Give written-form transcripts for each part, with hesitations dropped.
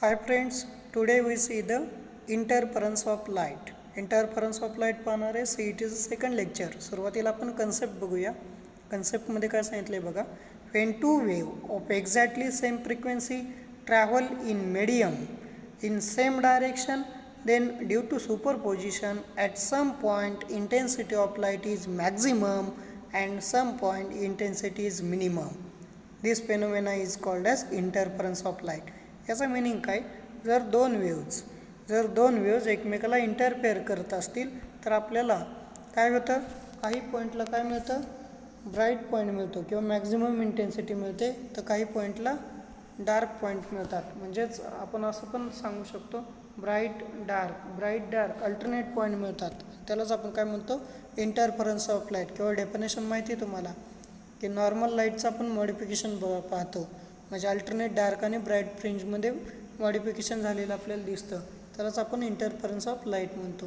Hi friends, today we see the interference of light. Interference of light पाहणार आहे CETचं second lecture. सुरुवातीला आपण concept बघूया. कन्सेप्टमध्ये काय सांगितलं आहे बघा. When two wave of exactly same frequency travel in medium in same direction, then due to superposition at some point intensity of light is maximum and some point intensity is minimum. This phenomena is called as interference of light. याचा meaning काय, जर दोन waves एकमेकाला interfere करत असतील तर आपल्याला काय होतं, काही पॉईंटला काय मिळतं, ब्राईट पॉईंट मिळतो किंवा मॅक्झिमम इंटेन्सिटी मिळते, तर काही पॉईंटला डार्क पॉईंट मिळतात. म्हणजेच आपण असं पण सांगू शकतो ब्राईट डार्क अल्टरनेट पॉईंट मिळतात. त्यालाच आपण काय म्हणतो, इंटरफरन्स ऑफ लाईट. किंवा डेफिनेशन माहिती आहे तुम्हाला की नॉर्मल लाईटचं आपण मॉडिफिकेशन पाहतो, म्हणजे अल्टरनेट डार्क आणि ब्राईट फ्रिंजमध्ये मॉडिफिकेशन झालेलं आपल्याला दिसतं, त्यालाच आपण इंटरफरन्स ऑफ लाईट म्हणतो.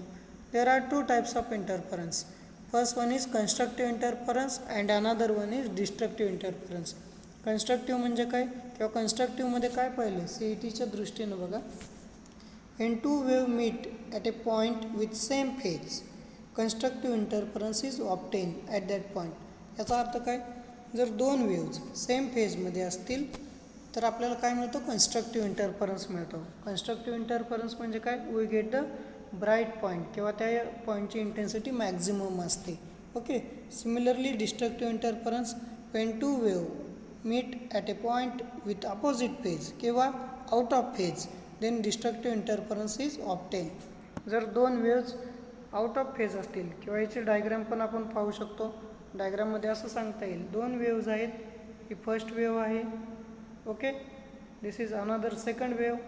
There are two types of interference. First one is constructive interference and another one is destructive interference. Constructive म्हणजे काय, किंवा कन्स्ट्रक्टिव्हमध्ये काय पाहिलं CETच्या दृष्टीनं बघा. When two wave meet at a point with same phase, constructive interference is obtained at that point. याचा अर्थ काय, जर दोन वेव्ज सेम फेजमध्ये असतील तर आपल्याला काय मिळतो, कन्स्ट्रक्टिव्ह इंटरफरन्स मिळतो. कन्स्ट्रक्टिव्ह इंटरफरन्स म्हणजे काय, we get the bright point किंवा त्या पॉईंटची इंटेन्सिटी मॅक्झिमम असते. Okay. Similarly destructive interference, when two wave meet at a point with opposite phase किंवा out of phase, then destructive interference is obtain. जर दोन waves out of phase असतील, किंवा याची डायग्राम पण आपण पाहू शकतो. डायग्राममध्ये असं सांगता येईल, दोन वेव्ज आहेत, ही फर्स्ट वेव्ह आहे. Okay. This is another second wave.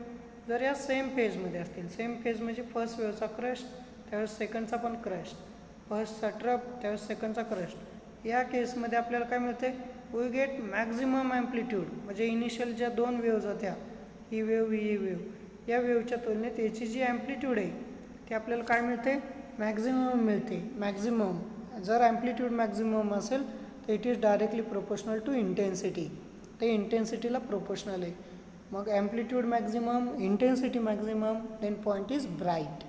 जर या सेम फेजमध्ये असतील, सेम फेज म्हणजे फर्स्ट वेव्हचा क्रश त्यावेळेस सेकंडचा पण क्रश, फर्स्टचा ट्रप त्यावेळेस सेकंडचा क्रश. या केसमध्ये आपल्याला काय मिळते, वी गेट मॅक्झिमम ॲम्प्लिट्यूड. म्हणजे इनिशियल ज्या दोन वेव्ज होत्या, ही वेव्ह, या वेव्हच्या तुलनेत याची जी ॲम्प्लिट्यूड आहे ती आपल्याला काय मिळते, मॅक्झिमम मिळते. मॅक्झिमम जर ॲम्प्लिट्यूड मॅक्झिमम असेल तर it is directly proportional to intensity. ते इंटेन्सिटीला प्रोपोर्शनल आहे. मग amplitude maximum, intensity maximum, then point is bright.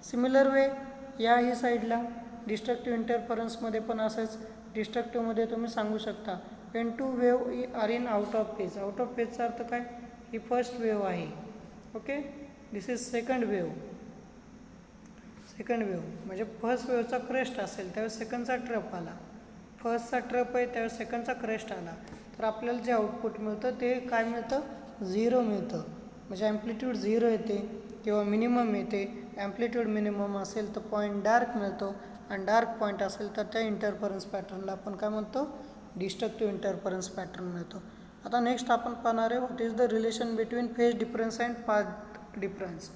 Similar way याही साईडला डिस्ट्रक्टिव्ह इंटरफरन्समध्ये पण असंच. डिस्ट्रक्टिव्हमध्ये तुम्ही सांगू शकता, when two wave are in out of phase. Out of फेजचा अर्थ काय, ही फर्स्ट वेव्ह आहे. Okay. This is second wave म्हणजे फर्स्ट वेव्हचा क्रेस्ट असेल त्यावेळेस सेकंडचा ट्रप आला, फर्स्टचा ट्रप आहे त्यावेळेस सेकंडचा क्रेस्ट आला, तर आपल्याला जे आउटपुट मिळतं ते काय मिळतं, 0 मिळतं. म्हणजे ॲम्प्लिट्यूड 0 येते किंवा मिनिमम येते. ॲम्प्लिट्यूड मिनिमम असेल तर पॉईंट डार्क मिळतो, आणि डार्क पॉईंट असेल तर त्या इंटरफरन्स पॅटर्नला आपण काय म्हणतो, डिस्ट्रक्टिव्ह इंटरफरन्स पॅटर्न मिळतो. आता नेक्स्ट आपण पाहणार आहे, what is the relation between phase difference and path difference.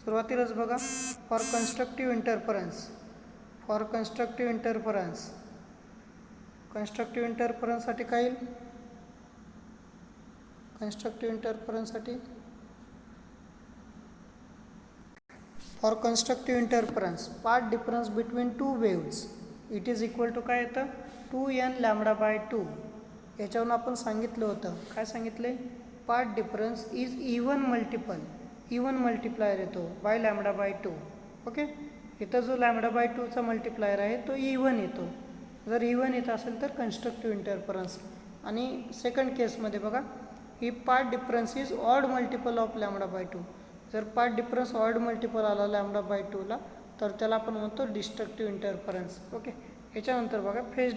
सुरुवातीलाच बघा, फॉर कन्स्ट्रक्टिव्ह इंटरफरन्ससाठी काय येईल, for constructive interference path difference between two waves it is equal to काय येतं, 2n λ/2. याच्यावरून आपण सांगितलं होतं, काय सांगितले, path difference is even multiplier येतो बाय λ/2. ओके. इथं जो λ/2चा मल्टिप्लायर आहे तो इवन येतो. जर इवन येत असेल तर कन्स्ट्रक्टिव्ह इंटरफरन्स. आणि सेकंड केसमध्ये बघा, ही path difference is odd multiple of λ/2. जर पाथ डिफरन्स ऑड मल्टिपल आला λ/2ला तर त्याला आपण म्हणतो डिस्ट्रक्टिव्ह इंटरफरन्स. ओके. याच्यानंतर बघा फेज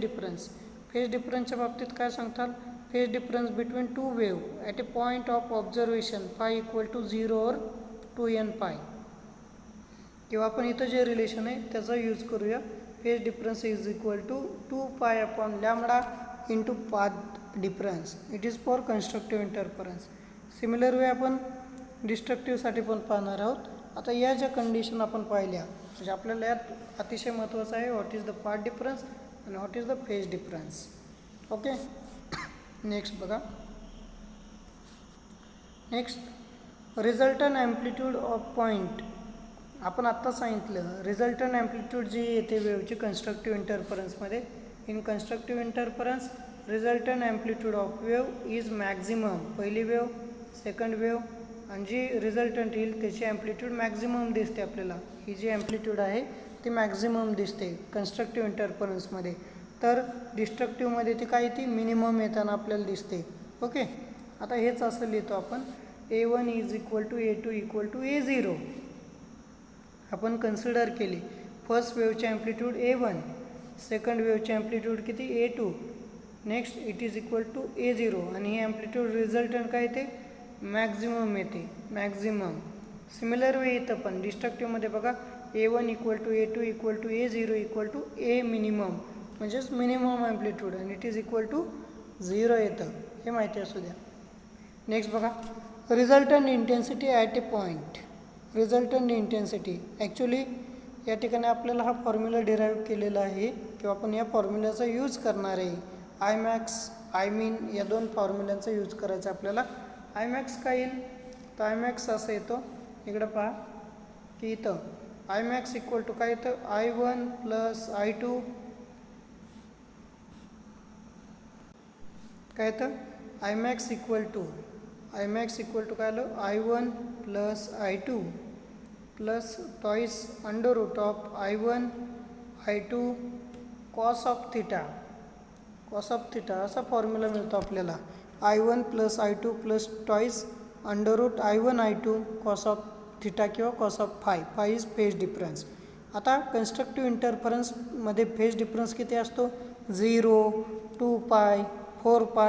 डिफरन्सच्या बाबतीत काय सांगताल, phase difference between two wave at a point of observation phi equal to 0 और 2n पाय. किंवा आपण इथं जे रिलेशन आहे त्याचा यूज करूया, phase difference is equal to 2π/λ into path difference. It is for constructive interference. Similar way आपण डिस्ट्रक्टिव्हसाठी पण पाहणार आहोत. आता या ज्या कंडिशन आपण पाहिल्या, म्हणजे आपल्याला यात अतिशय महत्त्वाचं आहे, what is the path difference आणि what is the phase difference. Okay. Next बघा, रिझल्टंट ॲम्प्लिट्यूड ऑफ पॉईंट. आपण आत्ता सांगितलं, रिझल्टंट ॲम्प्लिट्यूड जी येते वेव्हची कन्स्ट्रक्टिव्ह इंटरफरन्समध्ये, in constructive interference resultant amplitude of wave is maximum. पहिली वेव्ह, सेकंड वेव्ह, आणि जी रिझल्टंट येईल त्याची ॲम्प्लिट्यूड मॅक्झिमम दिसते आपल्याला. ही जी ॲम्प्लिट्यूड आहे ती मॅक्झिमम दिसते कन्स्ट्रक्टिव्ह इंटरफरन्समध्ये. तर डिस्ट्रक्टिव्हमध्ये ती काय ती मिनिमम येताना आपल्याला दिसते. ओके, आता हेच असं लिहितो आपण A1 is equal to A2 equal to A0. आपण कन्सिडर केली फर्स्ट वेवची ॲम्प्लिट्यूड A1, सेकंड वेवची ॲम्प्लिट्यूड किती A2, next it is equal to A0 आणि ही ॲम्प्लिट्यूड रिझल्टंट काय येते मॅक्झिमम येते मॅक्झिमम. सिमिलर वे येतं पण डिस्ट्रक्टिव्हमध्ये बघा A1 equal to A2 equal to A0 equal to A minimum म्हणजेच मिनिमम ॲम्प्लिट्यूड आणि इट इज इक्वल टू 0 येतं, हे माहिती असू द्या. नेक्स्ट बघा resultant intensity at a point. Resultant intensity actually या ठिकाणी आपल्याला हा फॉर्म्युला डिराईव्ह केलेला आहे किंवा आपण या फॉर्म्युल्याचा यूज करणार आहे. आय मॅक्स आय मीन या दोन फॉर्म्युल्यांचा यूज करायचा आपल्याला. आय मॅक्स काय येईल तर आय मॅक्स असं येतो, इकडं पहा की इथं आय मॅक्स इक्वल टू काय येतं I1 प्लस I2 काय येतं आय मॅक्स इक्वल टू काय आलं I1 plus I2 plus twice under root of I1 I2 cos of theta असा फॉर्म्युला मिळतो आपल्याला. I1 plus I2 plus twice under root I1 I2 cos of theta किंवा cos of phi is phase difference. आता constructive इंटरफरन्समध्ये phase difference किती असतो 0, 2π, 4π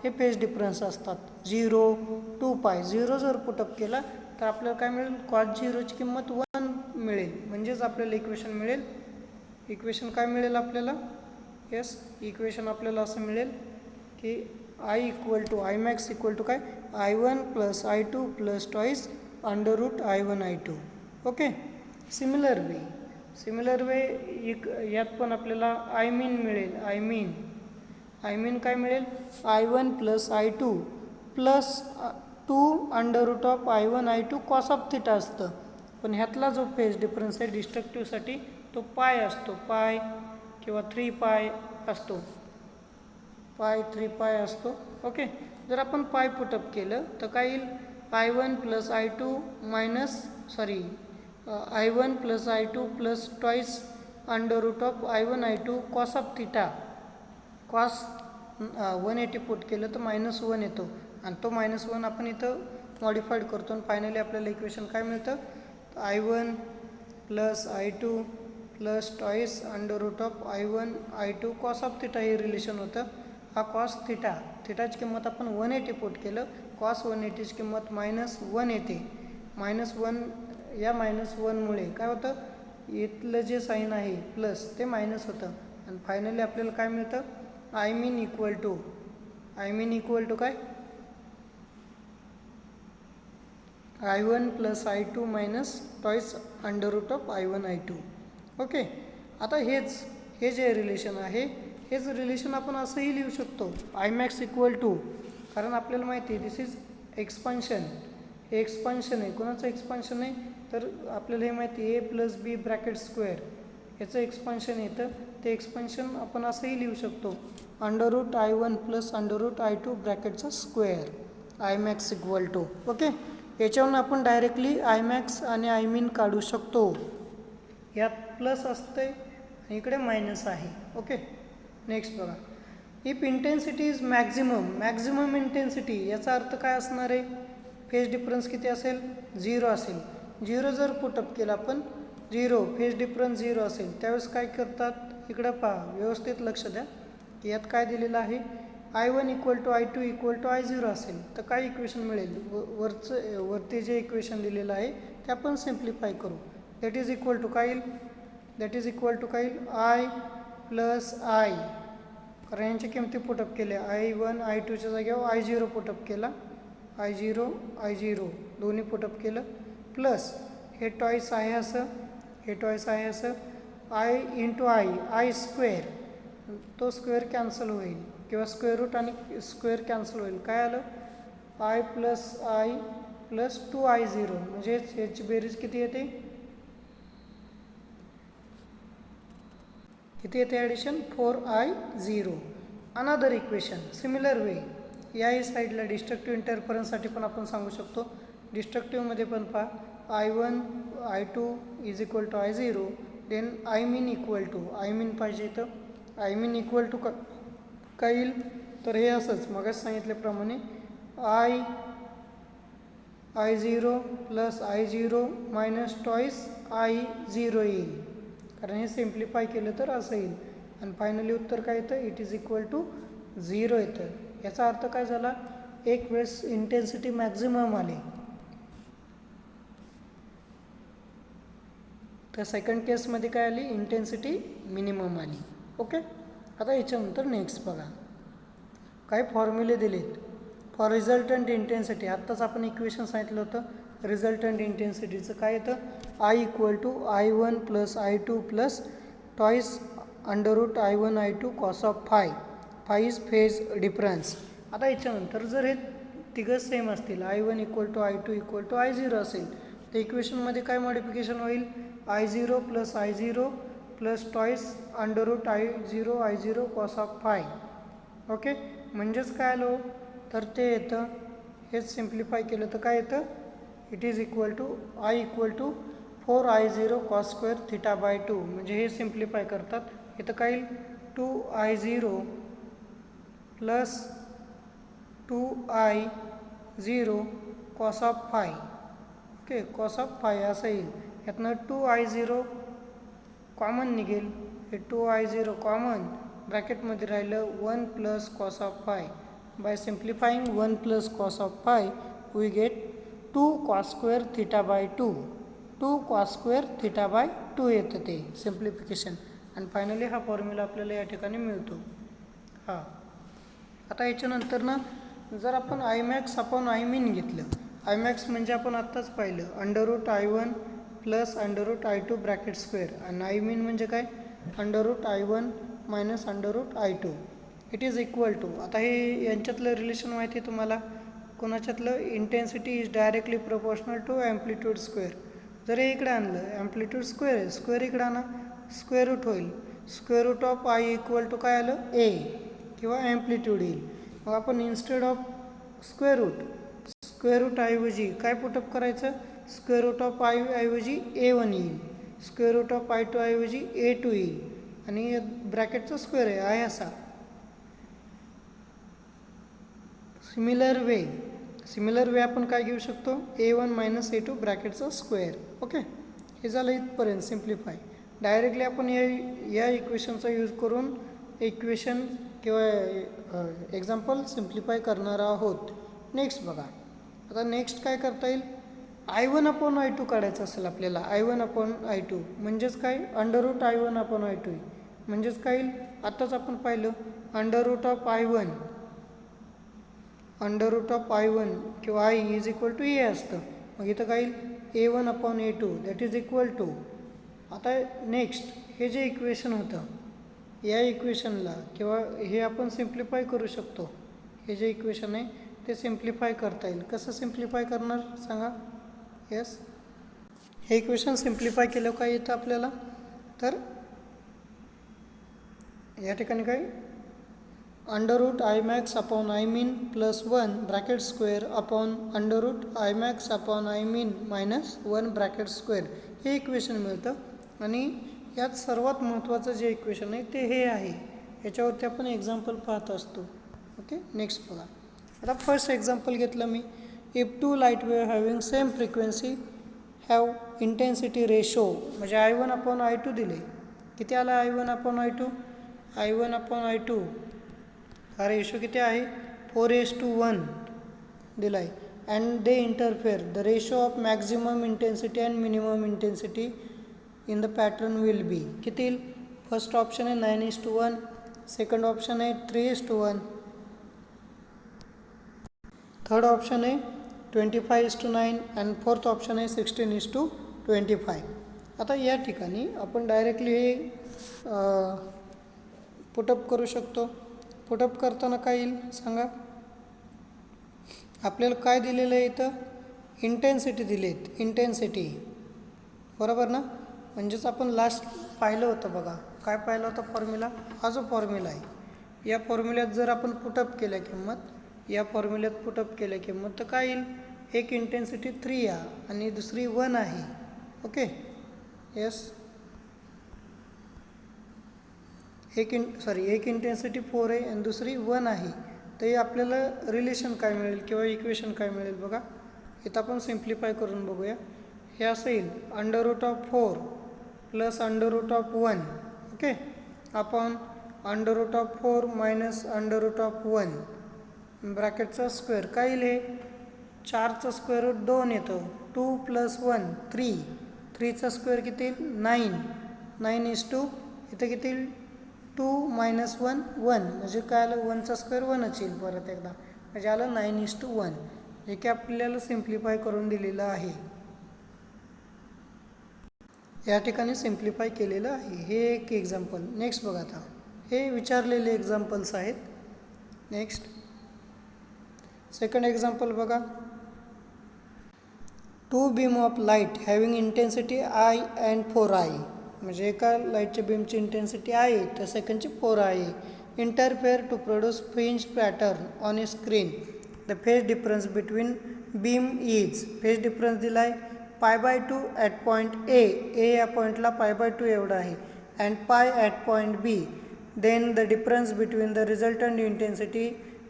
हे phase difference असतात. 0, 2π 0 जर पुटअप केला तर आपल्याला काय मिळेल कॉस 0ची किंमत 1 मिळेल, म्हणजेच आपल्याला इक्वेशन मिळेल. इक्वेशन काय मिळेल आपल्याला इक्वेशन आपल्याला असं मिळेल की आय मॅक्स इक्वल टू काय I1 plus I2 plus twice under root I1 I2. Okay, similar way यात पण आपल्याला आय मीन मिळेल. आय मीन काय मिळेल I1 plus I2 plus 2 under root of I1 I2 cos of theta असतं. पण ह्यातला जो फेज डिफरन्स आहे डिस्ट्रक्टिव्हसाठी तो पाय असतो, पाय किंवा 3π असतो, 3π असतो. ओके, जर आपण पाय पुटअप केलं तर काय येईल I1 plus I2 plus twice under root of I1 I2 cos of theta. Cos 180 put केलं तर -1 येतो आणि तो -1 आपण इथं मॉडिफाईड करतो आणि फायनली आपल्याला इक्वेशन काय मिळतं I1 plus I2 plus twice under root of I1 I2 cos of theta हे रिलेशन होतं. हा कॉस थिटाची किंमत आपण 180 पुट केलं, कॉस 180ची किंमत -1 येते. -1 या -1मुळे काय होतं इथलं जे साईन आहे प्लस ते मायनस होतं आणि फायनली आपल्याला काय मिळतं आय मीन इक्वल टू काय I1 plus I2 minus twice under root of I1 I2. Okay, आता हे जे रिलेशन आहे हेच रिलेशन आपण असंही लिहू शकतो आय मॅक्स इक्वल टू, कारण आपल्याला माहिती आहे दिस इज एक्सपान्शन. हे एक्सपान्शन आहे, कोणाचं एक्सपान्शन आहे तर आपल्याला हे माहिती आहे A plus B bracket square याचं एक्सपान्शन येतं. ते एक्सपान्शन आपण असंही लिहू शकतो under root I1 plus under root I2 ब्रॅकेटचा square I max equal to. Okay, याच्यावरून आपण डायरेक्टली आय मॅक्स आणि आय मीन काढू शकतो. यात प्लस असते आणि इकडे मायनस आहे. ओके, नेक्स्ट बघा if intensity is maximum intensity याचा अर्थ काय असणार आहे फेज डिफरन्स किती असेल 0 असेल. 0 जर पुटअप केला आपण फेज डिफरन्स 0 असेल त्यावेळेस काय करतात इकडं पहा व्यवस्थित लक्ष द्या की यात काय दिलेलं आहे I1 equal to I2 equal to I0 असेल तर काय इक्वेशन मिळेल वरती जे इक्वेशन दिलेलं आहे ते आपण सिम्प्लिफाय करू. दॅट इज इक्वल टू काय येईल I प्लस I, कारण यांच्या किमती पुटअप केल्या I1 I2च्या जागेवर I0 पुटअप केला, I0 दोन्ही पुटअप केलं प्लस हे टॉईस आहे असं I इंटू I स्क्वेअर, तो स्क्वेअर कॅन्सल होईल किंवा स्क्वेअर रूट आणि स्क्वेअर कॅन्सल होईल. काय आलं I प्लस 2I0 म्हणजे याची बेरीज किती येते addition 4I0. Another equation similar way याही साईडला डिस्ट्रक्टिव्ह इंटरफरन्ससाठी पण आपण सांगू शकतो डिस्ट्रक्टिव्हमध्ये पण पहा I1 I2 is equal to I0, then I mean equal to I mean पाहिजे तर आय मीन इक्वल टू काय येईल तर हे असंच मगच सांगितल्याप्रमाणे I0 plus I0 minus toys I0 येईल, कारण हे सिम्प्लिफाय केलं तर असं येईल आणि फायनली उत्तर काय येतं इट इज इक्वल टू 0 येतं. याचा अर्थ काय झाला, एक वेळेस इंटेन्सिटी मॅक्झिमम आली तर सेकंड केसमध्ये काय आली इंटेन्सिटी मिनिमम आली. ओके, आता याच्यानंतर नेक्स्ट बघा काही फॉर्म्युले दिलेत फॉर रिझल्टंट इंटेन्सिटी. आत्ताच आपण इक्वेशन सांगितलं होतं रिझल्टंट इंटेन्सिटीचं काय येतं I equal to I1 plus I2 plus twice under root I1 I2 cos of phi is phase difference. आता याच्यानंतर जर हे तिघं सेम असतील I1 equal to I2 equal to I0 असेल तर इक्वेशनमध्ये काय मॉडिफिकेशन होईल I0 plus twice under root I0 cos of phi. Okay, म्हणजेच काय आलो तर ते येतं हेच सिम्प्लिफाय केलं तर काय येतं it is equal to I equal to 4I0 cos square theta by 2. म्हणजे हे सिम्प्लिफाय करतात इथं काय येईल 2I0 plus 2I0 cos of phi. Okay, cos of phi असं येईल. यातनं 2I0 कॉमन निघेल, हे 2I0 कॉमन ब्रॅकेटमध्ये राहिलं 1 plus cos of phi. By simplifying 1 plus cos of phi we get 2 cos square theta by 2. 2 cos square theta by 2 येतं ते simplification आणि फायनली हा फॉर्म्युला आपल्याला या ठिकाणी मिळतो. हां, आता याच्यानंतर ना जर आपण I max upon I min घेतलं, आय मॅक्स म्हणजे आपण आत्ताच पाहिलं under root I1 plus under root I2 bracket square आणि आय मीन म्हणजे काय under root I1 minus under root I2 it is equal to. आता हे यांच्यातलं रिलेशन माहिती आहे तुम्हाला कोणाच्यातलं intensity is directly proportional to amplitude square. जर हे इकडे आणलं ॲम्प्लिट्यूड स्क्वेअर आहे, स्क्वेअर इकडे आणा स्क्वेअर रूट होईल. Square root of I equal to काय आलं A किंवा ॲम्प्लिट्यूड येईल. मग आपण इन्स्टेड ऑफ स्क्वेअर रूट ऐवजी काय पुटअप करायचं स्क्वेअर रूट ऑफ I ऐवजी A1 येईल, स्क्वेअर रूट ऑफ I2 ऐवजी A2 येईल आणि ब्रॅकेटचा स्क्वेअर आहे असा. सिमिलर वे आपण काय घेऊ शकतो A1 minus A2 ब्रॅकेटचा square. Okay, हे झालं इथपर्यंत सिम्प्लिफाय. डायरेक्टली आपण या इक्वेशनचा यूज करून इक्वेशन किंवा एक्झाम्पल सिम्प्लिफाय करणार आहोत. नेक्स्ट बघा, आता नेक्स्ट काय करता येईल I1 अपॉन I2 काढायचं असेल आपल्याला. I1 अपॉन I2 म्हणजेच काय under root I1 upon I2 म्हणजेच काय येईल आत्ताच आपण पाहिलं अंडर रूट ऑफ I1 किंवा I is equal to A असतं. मग इथं काय येईल A1 upon A2 that is equal to. आता नेक्स्ट हे जे इक्वेशन होतं या इक्वेशनला किंवा हे आपण सिम्प्लिफाय करू शकतो. हे जे इक्वेशन आहे ते सिम्प्लिफाय करता येईल. कसं सिम्प्लिफाय करणार सांगा. येस, हे इक्वेशन सिम्प्लिफाय केलं काय येतं आपल्याला तर या ठिकाणी काय under root I max upon I mean plus 1 bracket square upon under root I max upon I mean minus 1 bracket square हे इक्वेशन मिळतं. आणि यात सर्वात महत्त्वाचं जे इक्वेशन आहे ते हे आहे, याच्यावरती आपण एक्झाम्पल पाहत असतो. ओके, नेक्स्ट बघा. आता फर्स्ट एक्झाम्पल घेतलं मी. If two light wave having same frequency have intensity ratio म्हणजे I1 अपॉन I2 दिले. किती आला I1 अपॉन I2 हा रेशो किती आहे 4:1 दिला आहे. And they interfere the ratio of maximum intensity and minimum intensity in the pattern will be. किती येईल फर्स्ट ऑप्शन आहे 9:1, सेकंड ऑप्शन आहे 3:1, थर्ड ऑप्शन आहे 25:9 आणि फोर्थ ऑप्शन आहे 16:25. आता या ठिकाणी आपण डायरेक्टली हे पुटअप करू शकतो. पुटअप करताना काय येईल सांगा. आपल्याला काय दिलेलं आहे इथं इंटेन्सिटी दिलेत, इंटेन्सिटी बरोबर ना. म्हणजेच आपण लास्ट पाहिलं होतं बघा, काय पाहिलं होतं फॉर्म्युला, हा जो फॉर्म्युला आहे या फॉर्म्युल्यात जर आपण पुटअप केल्या किंमत, या फॉर्म्युल्यात पुटअप केल्या किंमत तर काय येईल एक इंटेन्सिटी 3 आहे आणि दुसरी 1 आहे. ओके येस, एक इंटेन्सिटी 4 आहे आणि दुसरी 1 आहे. तर आपल्याला रिलेशन काय मिळेल किंवा इक्वेशन काय मिळेल बघा. इथं आपण सिम्प्लिफाय करून बघूया. हे असं येईल √4 प्लस √1. ओके, आपण √4 मायनस √1 ब्रॅकेटचा स्क्वेअर काय येईल, हे 4चा स्क्वेअर रूट 2 येतो. 2 + 1 3, 3चा स्क्वेअर किती येईल 9, 9 इथं किती येईल 2 - 1 1, म्हणजे काय आलं 1चा स्क्वेअर 1च येईल परत एकदा, म्हणजे आलं 9:1, जे की आपल्याला सिम्प्लिफाय करून दिलेलं आहे. या ठिकाणी सिम्प्लिफाय केलेलं आहे. हे एक एक्झाम्पल. नेक्स्ट बघा, आता हे विचारलेले एक्झाम्पल्स आहेत. नेक्स्ट सेकंड एक्झाम्पल बघा. 2 beam of light having intensity I and 4I, म्हणजे एका लाईटच्या बीमची इंटेन्सिटी आहे तर सेकंडची 4 आहे. Interfere to produce fringe pattern on a screen. The phase difference between beam is, phase difference दिला आहे π/2 ॲट पॉईंट ए या पॉईंटला π/2 एवढा आहे, and pi at point B. Then the difference between the resultant intensity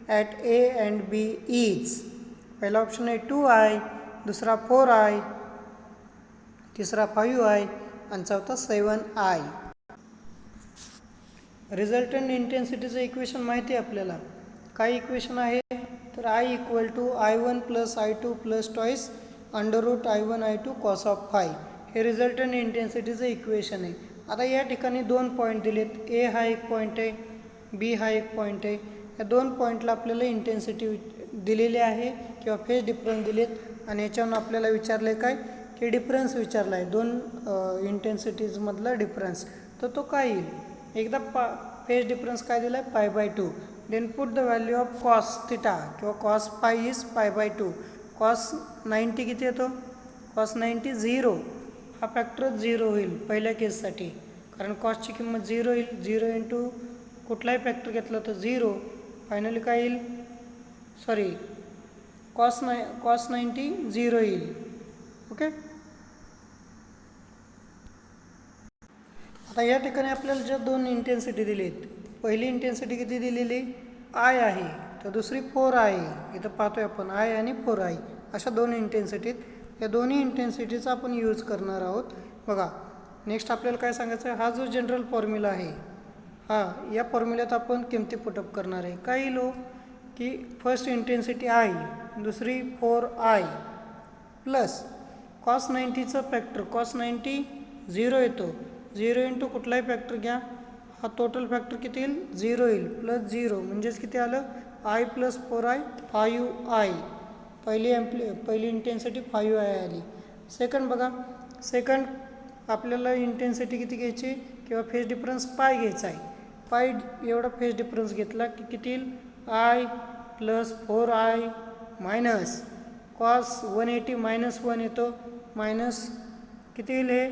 at A and B is. पहिला option आहे 2I, दुसरा 4I, तिसरा 5I आणि चौथा 7I. रिझल्टंट इंटेन्सिटीचं इक्वेशन माहिती आहे आपल्याला. काय इक्वेशन आहे तर I = I1 + I2 + twice √I1 I2 cos of five. हे रिझल्टंट इंटेन्सिटीचं इक्वेशन आहे. आता या ठिकाणी 2 पॉईंट दिलेत. ए हा एक पॉईंट आहे, बी हा एक पॉईंट आहे. या 2 पॉईंटला आपल्याला इंटेन्सिटी दिलेली आहे किंवा फेज डिफरन्स दिलेत आणि याच्यावरून आपल्याला विचारले काय की डिफरन्स विचारला आहे, 2 इंटेन्सिटीजमधला डिफरन्स. तर तो काय येईल, एकदा फेज डिफरन्स काय दिला आहे π/2. Then put the value of cos theta किंवा कॉस फाय इज π/2. कॉस 90 किती येतो, कॉस 90 0, हा फॅक्टरच 0 होईल पहिल्या केससाठी, कारण कॉसची किंमत 0 येईल. 0 इंटू कुठलाही फॅक्टर घेतला तर 0, फायनली काय येईल, सॉरी कॉस 90 0 येईल. ओके, आता या ठिकाणी आपल्याला ज्या 2 इंटेन्सिटी दिली आहेत, पहिली इंटेन्सिटी किती दिलेली I आहे तर दुसरी 4 आहे. इथं पाहतोय आपण I आणि 4I अशा 2 इंटेन्सिटीत. या दोन्ही इंटेन्सिटीचा आपण यूज करणार आहोत. बघा नेक्स्ट आपल्याला काय सांगायचं आहे, हा जो जनरल फॉर्म्युला आहे या फॉर्म्युल्यात आपण किमती पुटअप करणार आहे. काय येईल की फर्स्ट इंटेन्सिटी I, दुसरी 4I प्लस कॉस 90चं फॅक्टर, कॉस 90 0 येतो, 0 इंटू कुठलाही फॅक्टर घ्या, हा टोटल फॅक्टर किती येईल 0 येईल, प्लस 0 म्हणजेच किती आलं I + 4I 5I. पहिली इंटेन्सिटी 5I आली. सेकंड बघा, सेकंड आपल्याला इंटेन्सिटी किती घ्यायची किंवा फेज डिफरन्स पाय घ्यायचा आहे. पाय एवढा फेज डिफरन्स घेतला की किती येईल I + 4I मायनस कॉस 180 - 1 येतो, मायनस किती येईल हे,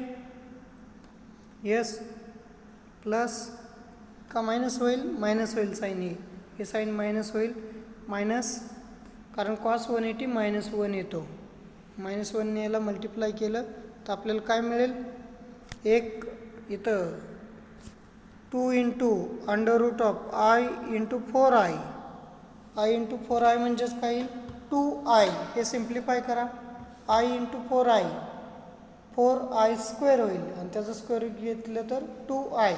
येस प्लस का मायनस होईल, मायनस होईल साईन, हे साईन मायनस होईल, मायनस कारण कॉस 180 - 1 येतो, -1ने याला मल्टिप्लाय केलं तर आपल्याला काय मिळेल, एक इथं 2 into √I into 4I, I into 4I म्हणजेच काय येईल 2I. हे सिम्प्लिफाय करा, I इंटू 4I 4I² होईल आणि त्याचं स्क्वेअर घेतलं तर 2I,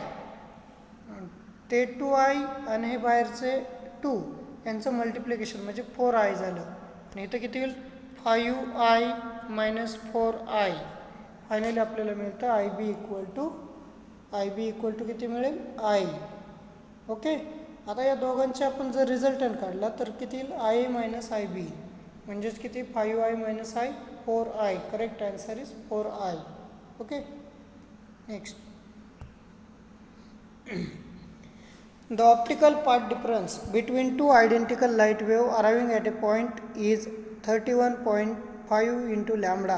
ते 2I आणि हे बाहेरचे 2 यांचं मल्टिप्लिकेशन म्हणजे 4I झालं. आणि इथं किती होईल 5I - 4I. फायनली आपल्याला मिळतं IB = किती मिळेल I. ओके, आता या दोघांचे आपण जर रिझल्टंट काढला तर किती येईल IA - IB म्हणजेच किती 5I - I 4I. Correct answer is 4I. Okay, next the optical path difference between 2 identical light wave arriving at a point is 31.5 into lambda,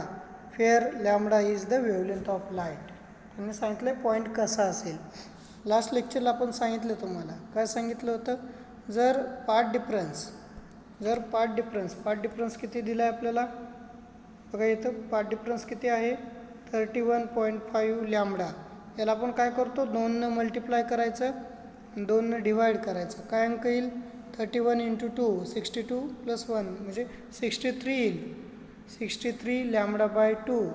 where lambda is the wavelength of light. त्यांनी सांगितलं आहे point कसा असेल. Last लेक्चरला आपण सांगितलं तुम्हाला, काय सांगितलं होतं, जर पाथ डिफरन्स किती दिला आहे आपल्याला बघा इथं पार्ट डिफरन्स किती आहे 31.5 लॅम्बडा. याला आपण काय करतो 2ने मल्टिप्लाय करायचं, 2ने डिवाइड करायचं. काय अंक येईल 31 × 2 62 + 1 म्हणजे 63 येईल. 63 lambda by 2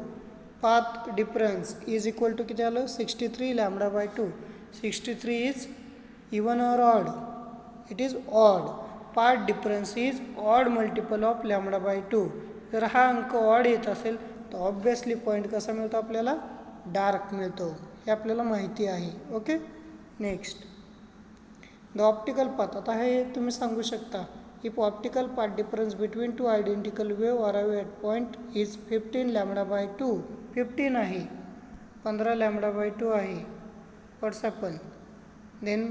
path difference is equal to किती आलं 63 lambda by 2. 63 is even or odd, it is odd. Path difference is odd multiple of lambda by 2. जर हा अंक ऑड येत असेल तर ऑब्वियसली पॉईंट कसा मिळतो आपल्याला डार्क मिळतो, हे आपल्याला माहिती आहे. Okay. Next the optical path. आता हे तुम्ही सांगू शकता if optical path difference between two identical wave arrive at point is 15 lambda by 2. 15 आहे, 15 लॅम्बडा बाय 2 आहे. What's happen then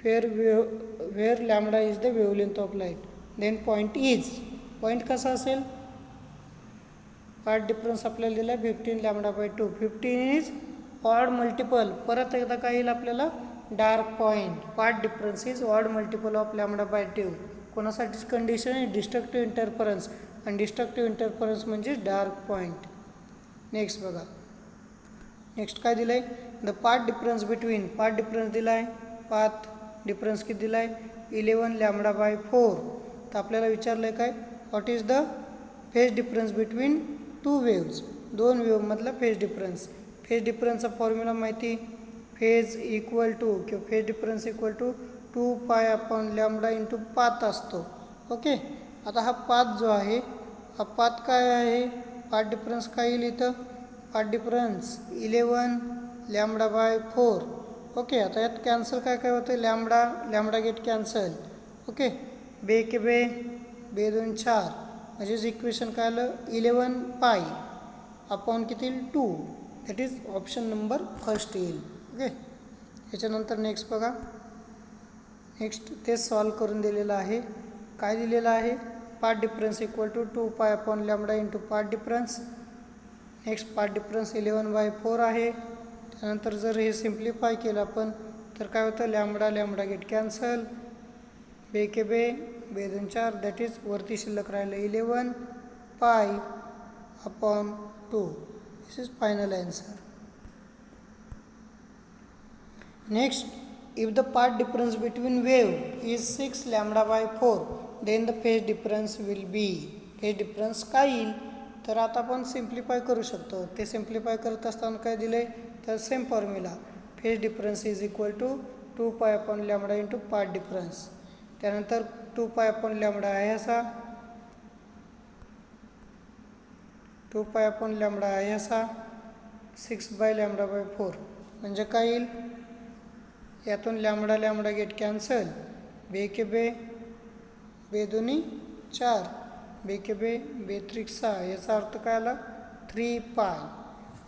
where lambda is the wavelength of light, then point is, point कसा असेल path difference आपल्याला दिला 15 lambda by 2. 15 is odd multiple, परत एकदा काय येईल आपल्याला dark point. Path difference is odd multiple of lambda by 2. कोणासाठीच कंडिशन आहे डिस्ट्रक्टिव्ह इंटरफरन्स, आणि डिस्ट्रक्टिव्ह इंटरफरन्स म्हणजे डार्क पॉईंट. नेक्स्ट बघा, नेक्स्ट काय दिलं आहे the path difference between. Path difference दिला आहे, पाथ डिफरन्स किती दिला आहे 11 लॅम्बडा बाय 4. तर आपल्याला विचारलं आहे काय what is the phase difference between two waves, दोन वेव्हमधला फेज डिफरन्स. फेज डिफरन्सचा फॉर्म्युला माहिती, फेज इक्वल टू किंवा phase difference equal to 2π/λ into path असतो. ओके. आता हा पाथ जो आहे हा पाथ काय आहे, पाथ डिफरन्स काय येईल इथं path difference 11 lambda by 4. Okay. आता यात कॅन्सल काय काय होतं लॅम्बडा गेट कॅन्सल. ओके. बे के बे, बे 2 4, म्हणजेच इक्वेशन काय आलं 11π अपॉन किती 2. That is option number first येईल. ओके. याच्यानंतर नेक्स्ट बघा, नेक्स्ट ते सॉल्व करून दिलेलं आहे. काय दिलेलं आहे path difference equal to 2π/λ into path difference. Next path difference 11/4 आहे. त्यानंतर जर हे सिम्प्लिफाय केलं आपण तर काय होतं लॅम्बडा गेट कॅन्सल, बे के बे, बे 2 4, दॅट इज वरती शिल्लक राहिलं 11π/2. This is final answer. Next if the path difference between wave is 6 lambda by 4 then the phase difference will be. Phase difference काय येईल तर आता आपण सिम्प्लिफाय करू शकतो. ते सिम्प्लिफाय करत असताना काय दिलं आहे तर same formula phase difference is equal to 2π/λ into path difference. त्यानंतर 2π/λ आहे असा, 2π/λ आहे असा 6/λ/4. म्हणजे काय येईल यातून लॅम्बडा गेट कॅन्सल, बे के बे, बे 2 4, बे के बे, बे 3 6. याचा अर्थ काय आला 3π.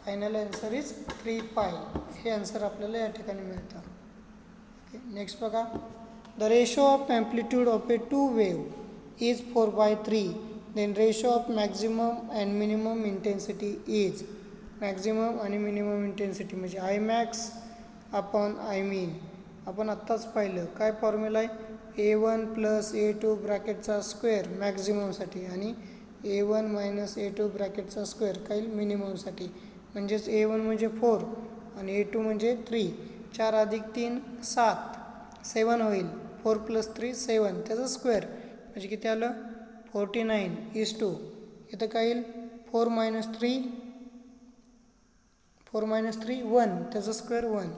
Final answer is 3π. हे आन्सर आपल्याला या ठिकाणी मिळतं. ओके. नेक्स्ट बघा the ratio of amplitude of a two wave is 4/3. Then ratio of maximum and minimum intensity is. Maximum आणि मिनिमम इंटेन्सिटी म्हणजे I max upon I min. आपण आत्ताच पाहिलं काय फॉर्म्युला आहे A1 + A2 ब्रॅकेटचा स्क्वेअर मॅक्झिममसाठी आणि A1 - A2 ब्रॅकेटचा square काय मिनिममसाठी. म्हणजेच A1 म्हणजे 4 आणि A2 म्हणजे 3. 4 + 3 7, 7 होईल. 4 + 3 7, त्याचा स्क्वेअर म्हणजे किती आलं 49:2. इथं काय येईल 4 - 3 1, त्याचा स्क्वेअर 1.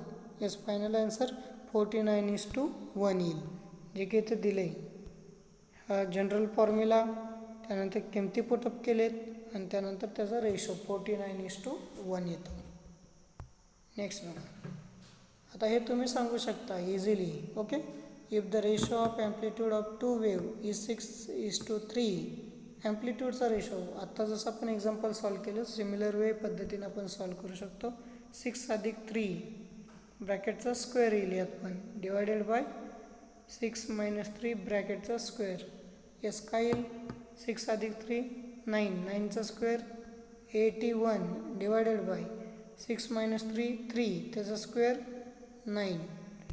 येस फायनल आन्सर 49:1 येईल, जे की इथं दिलं आहे. हा जनरल फॉर्म्युला, त्यानंतर किमती पुटअप केलेत आणि त्यानंतर त्याचा रेशो 49:1 येतो. नेक्स्ट बघा, आता हे तुम्ही सांगू शकता easily. Okay. If the ratio of amplitude of two wave is 6:3. ॲम्प्लिट्यूडचा रेशो आत्ता जसं आपण एक्झाम्पल सॉल्व केलं सिमिलर वे पद्धतीने आपण सॉल्व करू शकतो. 6 + 3 ब्रॅकेटचा स्क्वेअर येईल यात पण डिवायडेड बाय 6 - 3 ब्रॅकेटचा स्क्वेअर. येस काय येईल 6 + 3 9, 9चा स्क्वेअर 81 डिवायडेड बाय 6 - 3 3, त्याचा स्क्वेअर 9.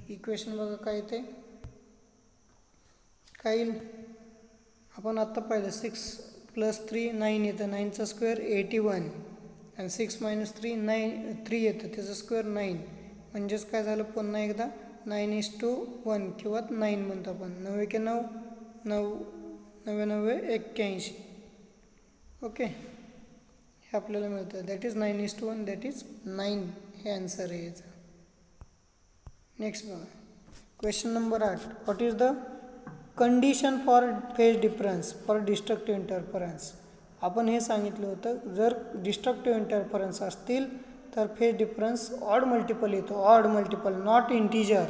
इक्वेशन बघा काय येते काय येईल आपण आत्ता पाहिलं 6 प्लस 3 9 येतं, 9चा स्क्वेअर 81 आणि 6 - 3 3 येतं, त्याचं स्क्वेअर 9. म्हणजेच काय झालं पुन्हा एकदा 9:1 किंवा 9 म्हणतो आपण. 9 एके 9, 9 9 9 81. ओके, हे आपल्याला मिळतं. That is 9:1, that is 9. हे आन्सर आहे याचं. नेक्स्ट बघा question number 8. What is the condition for phase difference for destructive interference. आपण हे सांगितलं होतं जर डिस्ट्रक्टिव्ह इंटरफरन्स असतील तर फेज डिफरन्स ऑड मल्टिपल येतो. Odd multiple, not integer,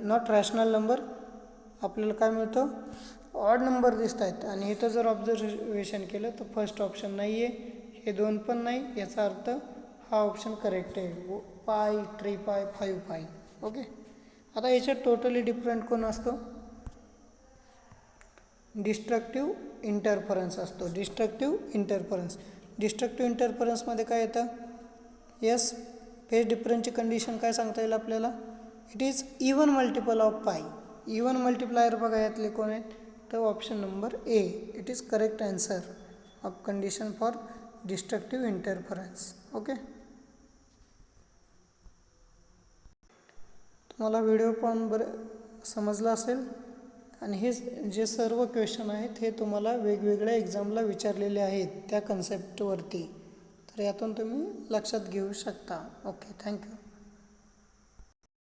not rational number. आपल्याला काय मिळतं, ऑड नंबर दिसत आहेत. आणि इथं जर ऑब्झर्वेशन केलं तर फर्स्ट ऑप्शन नाही आहे, हे 2 पण नाही. याचा अर्थ हा ऑप्शन करेक्ट आहे. पाय, 3 पाय, 5 पाय. ओके, आता याच्यात टोटली डिफरंट कोण असतो, डिस्ट्रक्टिव्ह इंटरफरन्स असतो. डिस्ट्रक्टिव्ह इंटरफरन्समध्ये काय येतं, यस फेज डिफरन्सची कंडिशन काय सांगता येईल आपल्याला, it is even multiple of पाय. इवन मल्टिप्लायर बघा यातले कोण आहेत, तर option number A. It is correct answer of condition for destructive interference. Okay, तुम्हाला व्हिडिओ पाहून समजला असेल. आणि हे जे सर्व क्वेश्चन आहेत हे तुम्हाला वेगवेगळ्या एक्झामला विचारलेले आहेत त्या कन्सेप्टवरती. तर यातून तुम्ही लक्षात घेऊ शकता. Okay, thank you.